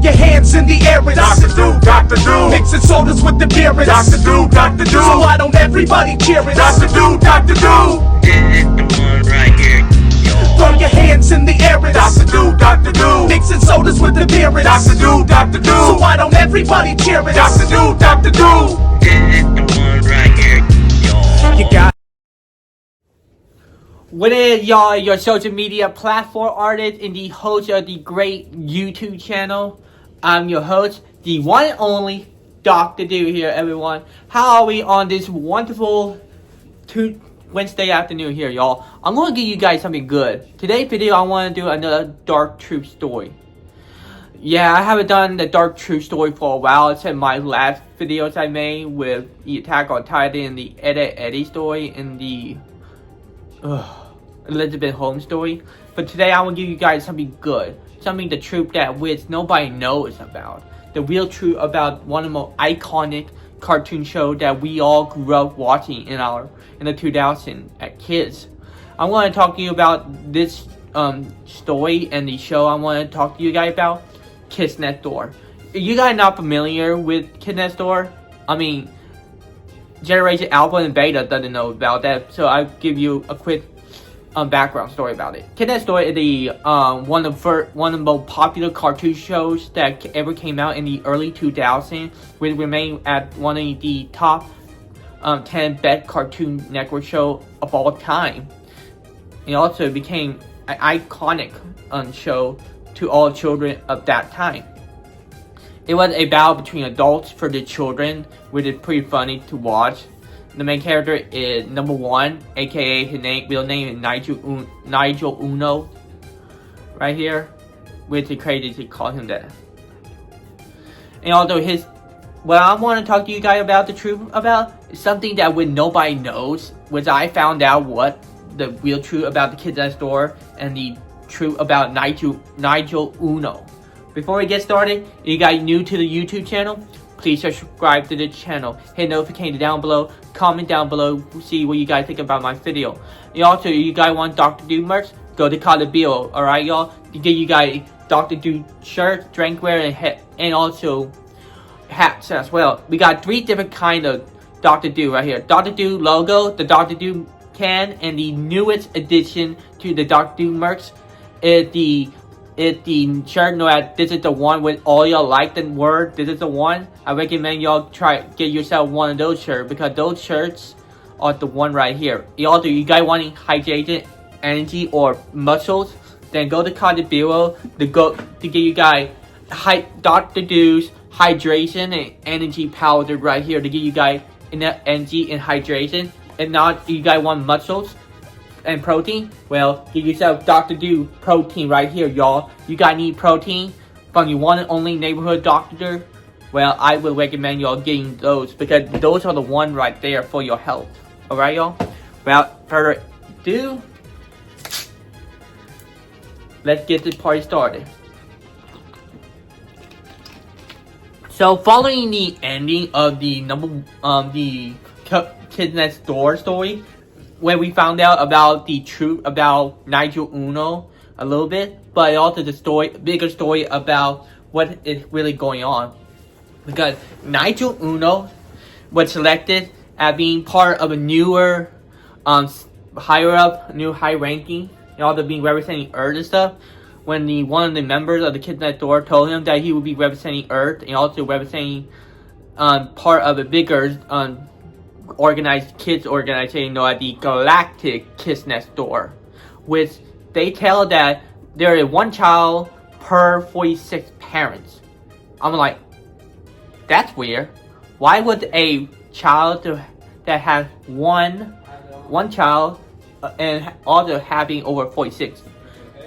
your hands in the air, it's Dr. Do, Dr. Do. mixing sodas with the beer, it's Dr. Do, Dr. Do. so why don't everybody cheer it? Dr. Do, Dr. Do. This is the one right here, y'all. Throw your hands in the air, it's Dr. Do, Dr. Do. mixing sodas with the beer, it's Dr. Do, Dr. Do. so why don't everybody cheer it? Dr. Do, Dr. Do. This is the one right here, y'all. You got What is y'all, your social media platform artist and the host of the great YouTube channel? I'm your host, the one and only Dr. Do here, everyone. How are we on this wonderful Wednesday afternoon here, y'all? I'm going to give you guys something good. Today's video, I want to do another dark true story. Yeah, I haven't done the dark true story for a while. It's in my last videos I made with the Attack on Titan and the Eddie story and the Elizabeth Holmes story. But today I will give you guys something good, something the truth that which nobody knows about, the real truth about one of the most iconic cartoon shows that we all grew up watching in the 2000s as kids. I want to talk to you about this story and the show. I want to talk to you guys about Kids Next Door. If you guys not familiar with Kids Next Door, I mean, Generation Alpha and Beta doesn't know about that, so I'll give you a quick background story about it. Kids Next Door is the one of the most popular cartoon shows that ever came out in the early 2000s, which remained at one of the top 10 best Cartoon Network show of all time. It also became an iconic show to all children of that time. It was a battle between adults for the children, which is pretty funny to watch. The main character is number one, aka his real name is Nigel Uno, right here, which is crazy to call him that. And although what I want to talk to you guys about the truth about is something that when nobody knows, which I found out what the real truth about the Kids Next Door and the truth about Nigel Uno. Before we get started, if you guys new to the YouTube channel, please subscribe to the channel, hit notification down below, comment down below, see what you guys think about my video. And also, if you guys want Dr. Do merch, go to Color Bill, alright y'all? To get you guys Dr. Do shirts, drinkware, and also hats as well. We got 3 different kind of Dr. Do right here. Dr. Do logo, the Dr. Do can, and the newest addition to the Dr. Do merch is the shirt. Know that this is the one with all y'all like the word. This is the one. I recommend y'all try get yourself one of those shirts because those shirts are the one right here. Also, you guys wanting hydration, energy, or muscles, then go to Color Bill to get you guys Dr. Do's hydration and energy powder right here to give you guys enough energy and hydration. And not you guys want muscles and protein, well, give yourself Dr. Do protein right here, y'all. You guys need protein from your one and only neighborhood doctor. Well, I would recommend y'all getting those because those are the one right there for your health. Alright, y'all? Without further ado, let's get this party started. So, following the ending of the Kids Next Door story, when we found out about the truth about Nigel Uno a little bit, but also the bigger story about what is really going on. Because Nigel Uno was selected as being part of a newer, higher up, new high ranking, and also being representing Earth and stuff. When one of the members of the Kids Next Door told him that he would be representing Earth and also representing part of a bigger organized kids organization known as the Galactic Kids Next Door, which they tell that there is one child per 46 parents. I'm like, that's weird. Why would a child that has one child and also having over 46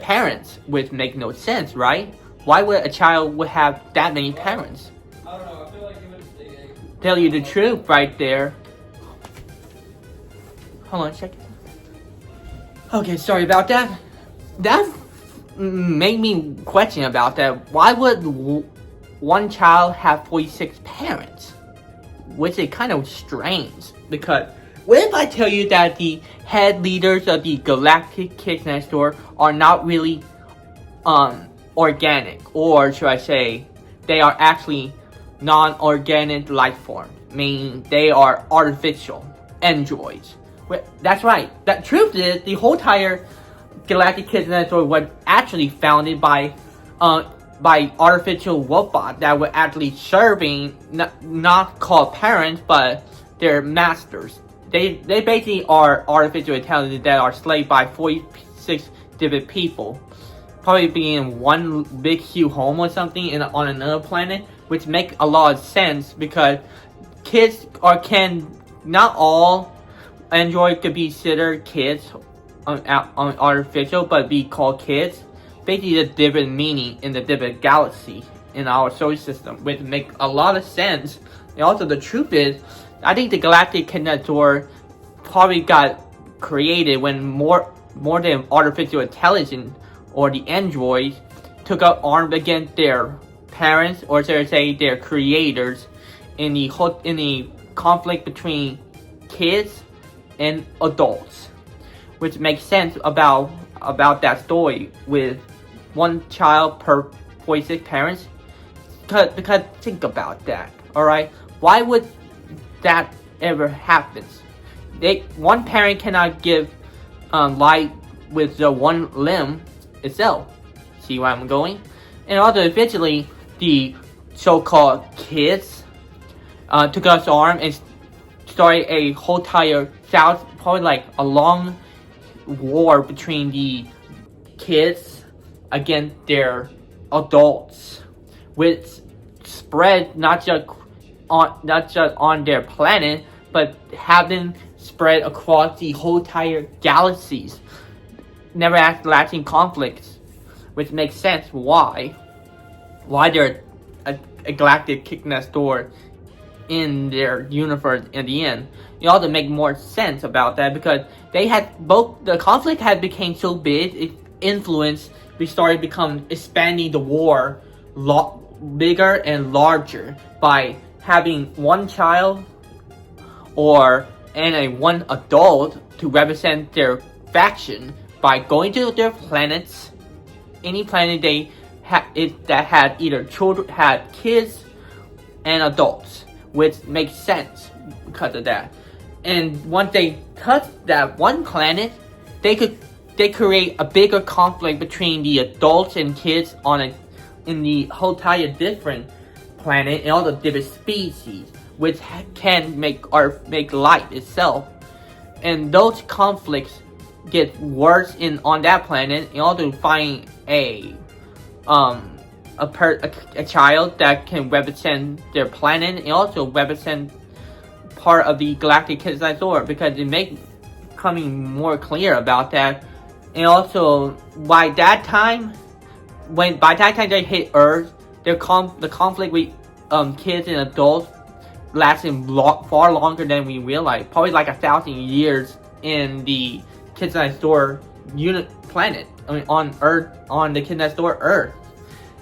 parents would make no sense, right? Why would a child would have that many parents? I don't know. I feel like it would Tell you the truth right there. Hold on a second. Okay, sorry about that. That made me question about that. Why would one child have 46 parents? Which is kind of strange. Because what if I tell you that the head leaders of the Galactic Kids Next Door are not really organic, or should I say they are actually non-organic life form, meaning they are artificial androids. That's right. The truth is, the whole entire galactic kidney story was actually founded by artificial robots that were actually serving not called parents but their masters. They basically are artificial intelligence that are slaved by 46 different people, probably being in one big huge home or something on another planet, which make a lot of sense because kids not all androids could be considered kids on artificial, but be called kids. Basically, the different meaning in the different galaxies in our solar system, which make a lot of sense. And also, the truth is, I think the galactic connector probably got created when more than artificial intelligence or the androids took up arms against their parents, or should I say their creators, in the conflict between kids and adults, which makes sense about that story with one child per 46 parents. Because think about that, all right? Why would that ever happen? One parent cannot give life with the one limb itself. See where I'm going? And also, eventually, the so-called kids took us arm and started a whole entire probably like a long war between the kids against their adults, which spread not just on their planet, but having spread across the whole entire galaxies, never lasting conflicts, which makes sense why they're a galactic kicking that door in their universe in the end. You also make more sense about that because the conflict had became so big, it influenced, we started expanding the war bigger and larger by having one child and one adult to represent their faction by going to their planets, any planet that had either had kids and adults, which makes sense because of that. And once they touch that one planet, they create a bigger conflict between the adults and kids in the whole entire different planet and all the different species, which can make life itself. And those conflicts get worse on that planet, and also find a child that can represent their planet and also represent part of the galactic kidney, because it makes coming more clear about that. And also by that time they hit Earth, the conflict with kids and adults lasting far longer than we realize, probably like 1,000 years in the Kidney Store unit planet. I mean, on Earth, on the Kidney Store Earth.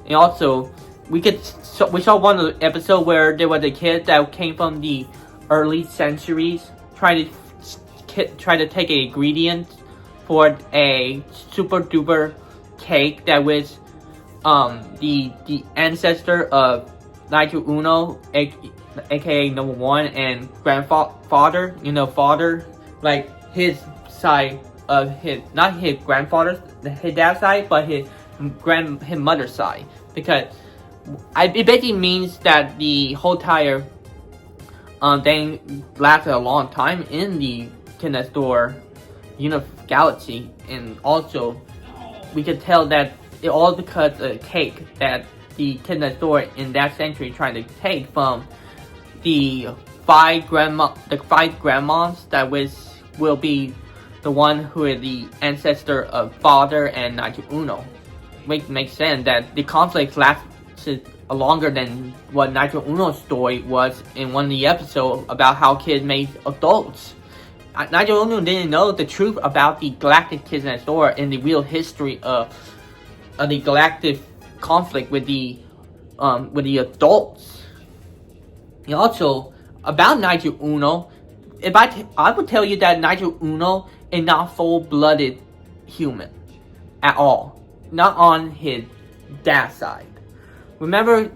And also, we saw one of the episodes where there was a kid that came from the early centuries trying to take an ingredient for a super duper cake that was the ancestor of Nigel Uno, aka number one, and grandfather, father, like his side of not his grandfather's, his dad's side, but his mother's side, because it basically means that the whole entire thing lasted a long time in the Kidney Store galaxy. And also we could tell that it all because of the cake that the Kidney Store in that century trying to take from the five grandmas that will be the one who is the ancestor of father and Nigel Uno. Makes sense that the conflict lasted longer than what Nigel Uno's story was in one of the episodes about how kids made adults. Nigel Uno didn't know the truth about the galactic kids next door and the real history of the galactic conflict with the adults. And also about Nigel Uno, I would tell you that Nigel Uno is not full-blooded human at all, not on his dad's side. Remember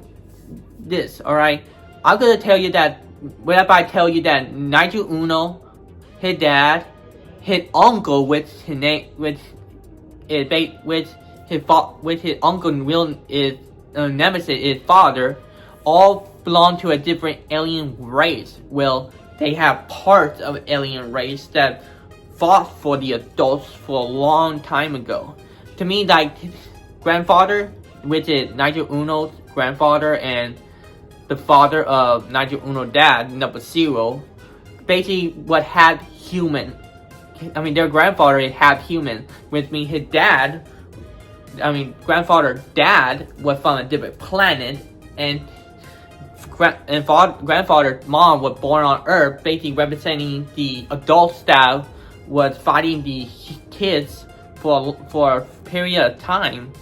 this, alright? I'm gonna tell you that, whenever I tell you that Nigel Uno, his dad, his uncle with his name, with his uncle real is nemesis, his father, all belong to a different alien race. Well, they have parts of alien race that fought for the adults for a long time ago. To me, like, his grandfather, which is Nigel Uno's grandfather and the father of Nigel Uno's dad, number 0, basically what had human. I mean, their grandfather is half human, which means his dad, grandfather's dad was from a different planet, and grandfather's mom was born on Earth, basically representing the adults that was fighting the kids for a period of time,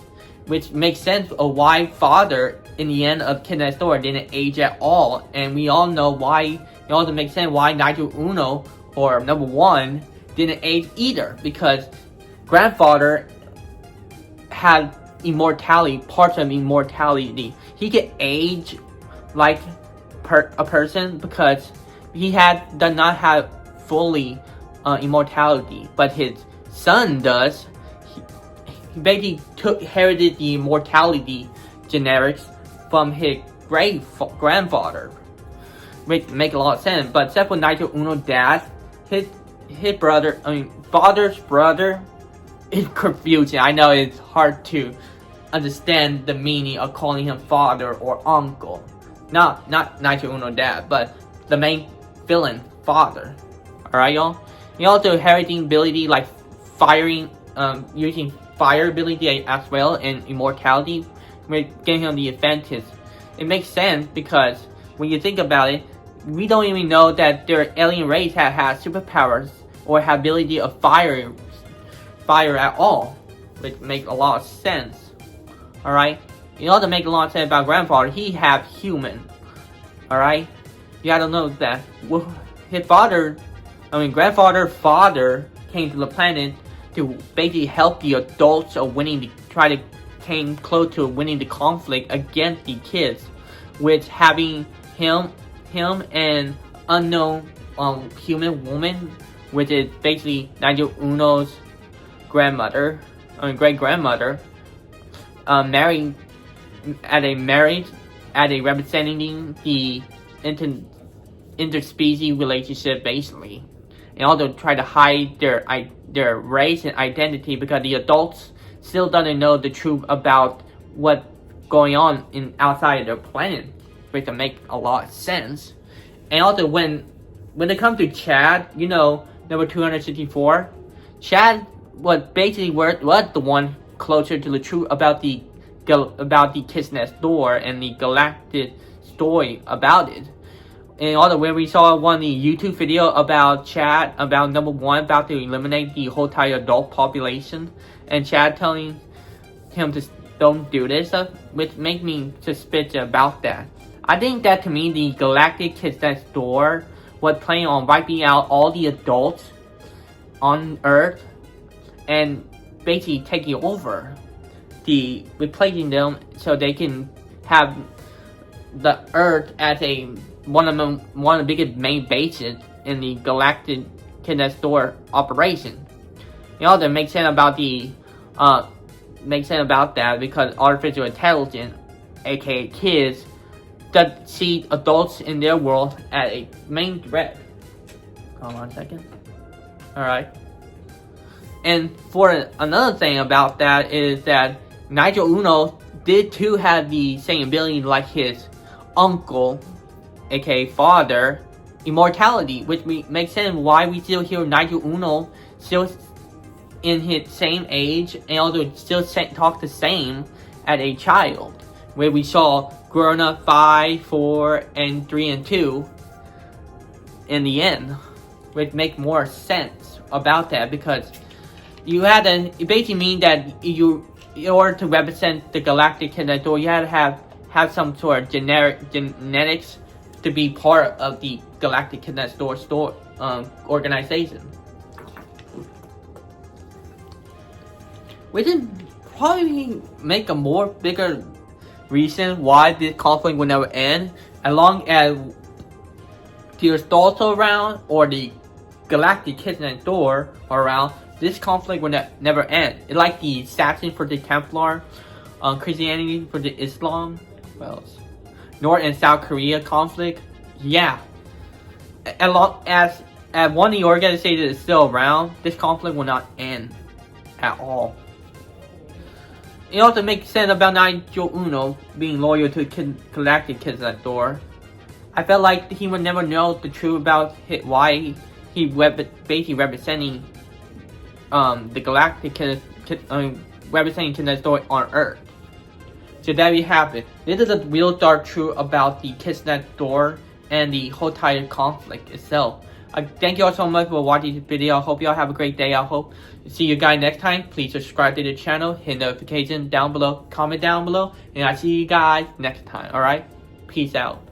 which makes sense of why father in the end of Kid Next Door didn't age at all, and we all know why. It also makes sense why Nigel Uno, or number 1, didn't age either, because grandfather had immortality, parts of immortality. He could age like a person because he does not have fully immortality, but his son does. He basically inherited the immortality genetics from his grandfather, which make a lot of sense. But except for Nigel Uno's dad, his brother, father's brother, is confusing. I know it's hard to understand the meaning of calling him father or uncle. Not Nigel Uno's dad, but the main villain, father. Alright, y'all? He also inheriting ability like firing, using fire ability as well, and immortality, getting him the advantage. It makes sense because when you think about it, we don't even know that their alien race has superpowers or have ability of fire at all, which makes a lot of sense. Alright? You also make a lot of sense about grandfather. He have human. Alright? You gotta know that. His father, grandfather's father came to the planet to basically help the adults of came close to winning the conflict against the kids, with having him and unknown human woman, which is basically Nigel Uno's grandmother, great grandmother, marrying at a representing the interspecies relationship basically, and also try to hide their race and identity because the adults still doesn't know the truth about what's going on outside of their planet, which make a lot of sense. And also when it comes to Chad, number 264, Chad was the one closer to the truth about the Kids Next Door and the galactic story about it. And also when we saw one of the YouTube video about Chad, about number 1, about to eliminate the whole entire adult population, and Chad telling him to don't do this stuff, which makes me suspicious about that. I think that to me, the galactic Kids Next Door was planning on wiping out all the adults on Earth and basically taking over, replacing them so they can have the Earth as one of the biggest main bases in the galactic Kids Next Door operation. It also makes sense about that because artificial intelligence, aka kids, that see adults in their world as a main threat. Hold on a second. Alright. And for another thing about that is that Nigel Uno did too have the same ability like his uncle, aka father, immortality, which makes sense why we still hear Nigel Uno still in his same age and also still talk the same as a child, where we saw growing up 5, 4, and 3 and 2 in the end, which make more sense about that because it basically means that in order to represent the galactic Kids Next Door, you had to have some sort of genetics to be part of the galactic Kids Next Door organization. Which would probably make a bigger reason why this conflict will never end. As long as the Stolzo around or the Galactic Kids Next Door are around, this conflict will never end. It's like the assassin for the Templar, Christianity for the Islam, what else? North and South Korea conflict. Yeah. As long as one of the organizations is still around, this conflict will not end at all. It also makes sense about Nigel being loyal to Galactic Kids Next Door. I felt like he would never know the truth about why he basically representing the Galactic Kids, representing Kids Next Door on Earth. So there you have it. This is a real dark truth about the Kids Next Door and the whole entire conflict itself. Thank you all so much for watching this video. I hope you all have a great day. I hope to see you guys next time. Please subscribe to the channel, hit notification down below, comment down below, and I'll see you guys next time. Alright? Peace out.